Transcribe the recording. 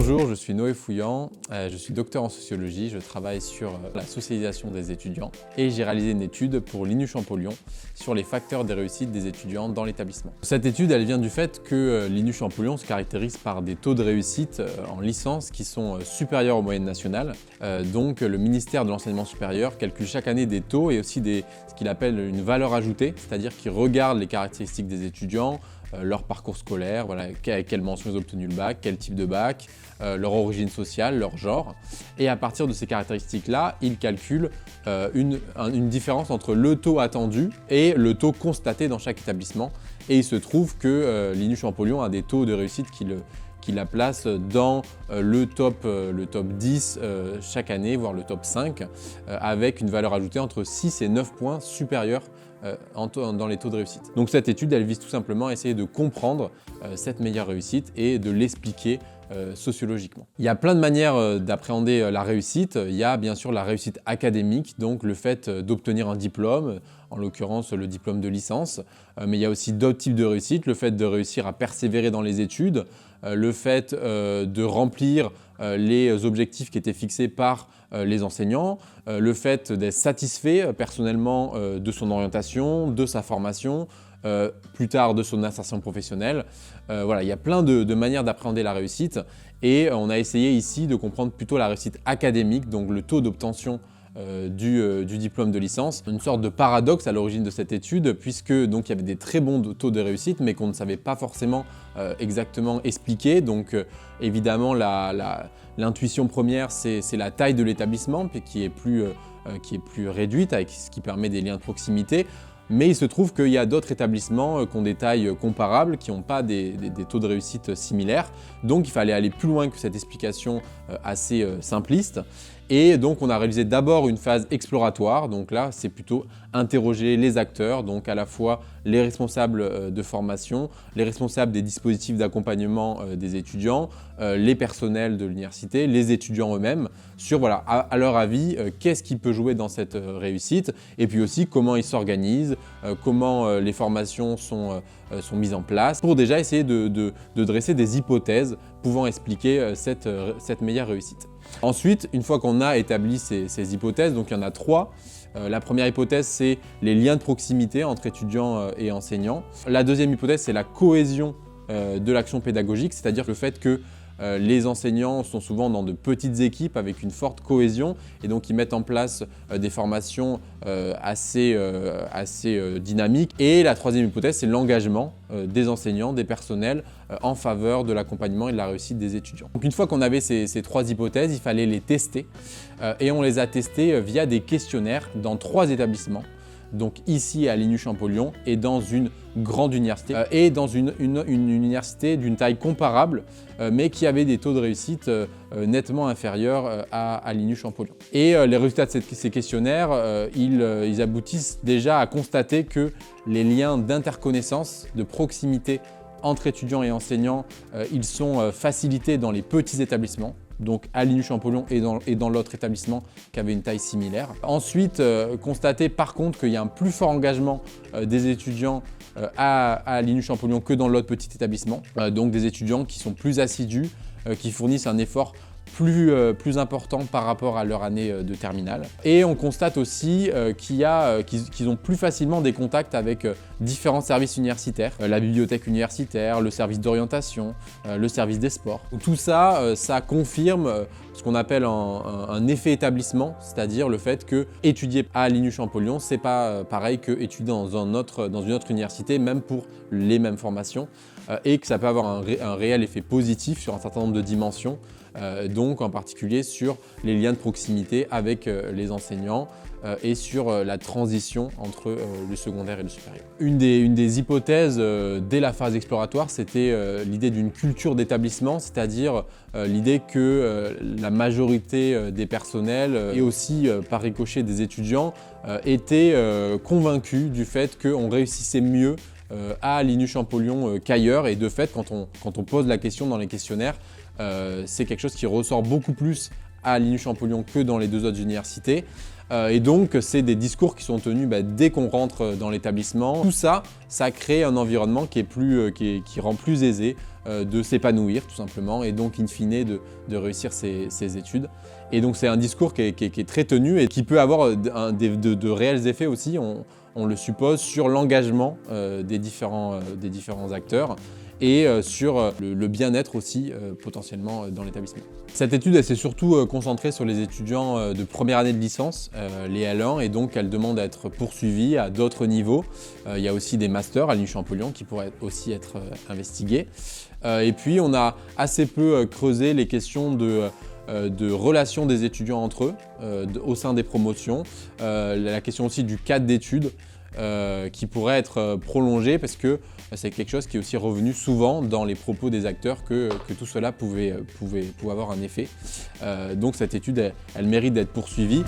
Bonjour, je suis Noé Fouillant, je suis docteur en sociologie, je travaille sur la socialisation des étudiants et j'ai réalisé une étude pour l'INU Champollion sur les facteurs de réussite des étudiants dans l'établissement. Cette étude, elle vient du fait que l'INU Champollion se caractérise par des taux de réussite en licence qui sont supérieurs aux moyennes nationales. Donc le ministère de l'enseignement supérieur calcule chaque année des taux et aussi ce qu'il appelle une valeur ajoutée, c'est-à-dire qu'il regarde les caractéristiques des étudiants, leur parcours scolaire, voilà, quelle mention ils ont obtenu le bac, quel type de bac, leur origine sociale, leur genre. Et à partir de ces caractéristiques-là, ils calculent une différence entre le taux attendu et le taux constaté dans chaque établissement. Et il se trouve que l'INU Champollion a des taux de réussite qui la place dans le top 10 chaque année, voire le top 5, avec une valeur ajoutée entre 6 et 9 points supérieurs dans les taux de réussite. Donc cette étude, elle vise tout simplement à essayer de comprendre cette meilleure réussite et de l'expliquer sociologiquement. Il y a plein de manières d'appréhender la réussite. Il y a bien sûr la réussite académique, donc le fait d'obtenir un diplôme, en l'occurrence le diplôme de licence. Mais il y a aussi d'autres types de réussite, le fait de réussir à persévérer dans les études, le fait de remplir les objectifs qui étaient fixés par les enseignants, le fait d'être satisfait personnellement de son orientation, de sa formation, plus tard de son insertion professionnelle. Voilà, il y a plein de manières d'appréhender la réussite et on a essayé ici de comprendre plutôt la réussite académique, donc le taux d'obtention du diplôme de licence. Une sorte de paradoxe à l'origine de cette étude puisque donc, il y avait des très bons taux de réussite mais qu'on ne savait pas forcément exactement expliquer. Donc évidemment l'intuition première c'est la taille de l'établissement qui est plus réduite avec ce qui permet des liens de proximité. Mais il se trouve qu'il y a d'autres établissements qui ont des tailles comparables, qui n'ont pas des taux de réussite similaires. Donc il fallait aller plus loin que cette explication assez simpliste. Et donc on a réalisé d'abord une phase exploratoire. Donc là, c'est plutôt interroger les acteurs, donc à la fois les responsables de formation, les responsables des dispositifs d'accompagnement des étudiants, les personnels de l'université, les étudiants eux-mêmes, sur voilà, à leur avis, qu'est-ce qui peut jouer dans cette réussite, et puis aussi comment ils s'organisent, comment les formations sont mises en place, pour déjà essayer de dresser des hypothèses pouvant expliquer cette meilleure réussite. Ensuite, une fois qu'on a établi ces hypothèses, donc il y en a 3. La première hypothèse, c'est les liens de proximité entre étudiants et enseignants. La deuxième hypothèse, c'est la cohésion de l'action pédagogique, c'est-à-dire le fait que les enseignants sont souvent dans de petites équipes avec une forte cohésion et donc ils mettent en place des formations assez dynamiques. Et la troisième hypothèse, c'est l'engagement des enseignants, des personnels en faveur de l'accompagnement et de la réussite des étudiants. Donc une fois qu'on avait ces 3 hypothèses, il fallait les tester et on les a testées via des questionnaires dans 3 établissements. Donc ici à l'INU Champollion et dans une grande université et dans une université d'une taille comparable mais qui avait des taux de réussite nettement inférieurs à l'INU Champollion. Et les résultats de ces questionnaires, ils aboutissent déjà à constater que les liens d'interconnaissance, de proximité entre étudiants et enseignants, ils sont facilités dans les petits établissements, donc à l'INU Champollion et dans l'autre établissement qui avait une taille similaire. Ensuite, constater par contre qu'il y a un plus fort engagement des étudiants à l'INU Champollion que dans l'autre petit établissement. Donc des étudiants qui sont plus assidus, qui fournissent un effort plus important par rapport à leur année de terminale. Et on constate aussi qu'ils ont plus facilement des contacts avec différents services universitaires, la bibliothèque universitaire, le service d'orientation, le service des sports. Tout ça, ça confirme ce qu'on appelle un effet établissement, c'est-à-dire le fait que étudier à l'INU Champollion, c'est pas pareil que étudier dans une autre université, même pour les mêmes formations, et que ça peut avoir un réel effet positif sur un certain nombre de dimensions. Donc en particulier sur les liens de proximité avec les enseignants et sur la transition entre le secondaire et le supérieur. Une des hypothèses dès la phase exploratoire, c'était l'idée d'une culture d'établissement, c'est-à-dire l'idée que la majorité des personnels et aussi par ricochet des étudiants étaient convaincus du fait qu'on réussissait mieux à l'INU Champollion qu'ailleurs, et de fait quand on pose la question dans les questionnaires, c'est quelque chose qui ressort beaucoup plus à l'INU Champollion que dans les 2 autres universités. Et donc, c'est des discours qui sont tenus dès qu'on rentre dans l'établissement. Tout ça, ça crée un environnement qui rend plus aisé de s'épanouir tout simplement et donc in fine de réussir ses études. Et donc c'est un discours qui est très tenu et qui peut avoir de réels effets aussi, on le suppose, sur l'engagement des différents acteurs et sur le bien-être aussi potentiellement dans l'établissement. Cette étude elle s'est surtout concentrée sur les étudiants de première année de licence, les L1, et donc elle demande à être poursuivie à d'autres niveaux. Il y a aussi des masters à l'Union Champollion qui pourraient aussi être investigués. Et puis on a assez peu creusé les questions de relations des étudiants entre eux au sein des promotions, la question aussi du cadre d'études qui pourrait être prolongé parce que c'est quelque chose qui est aussi revenu souvent dans les propos des acteurs que tout cela pouvait avoir un effet. Donc cette étude, elle mérite d'être poursuivie.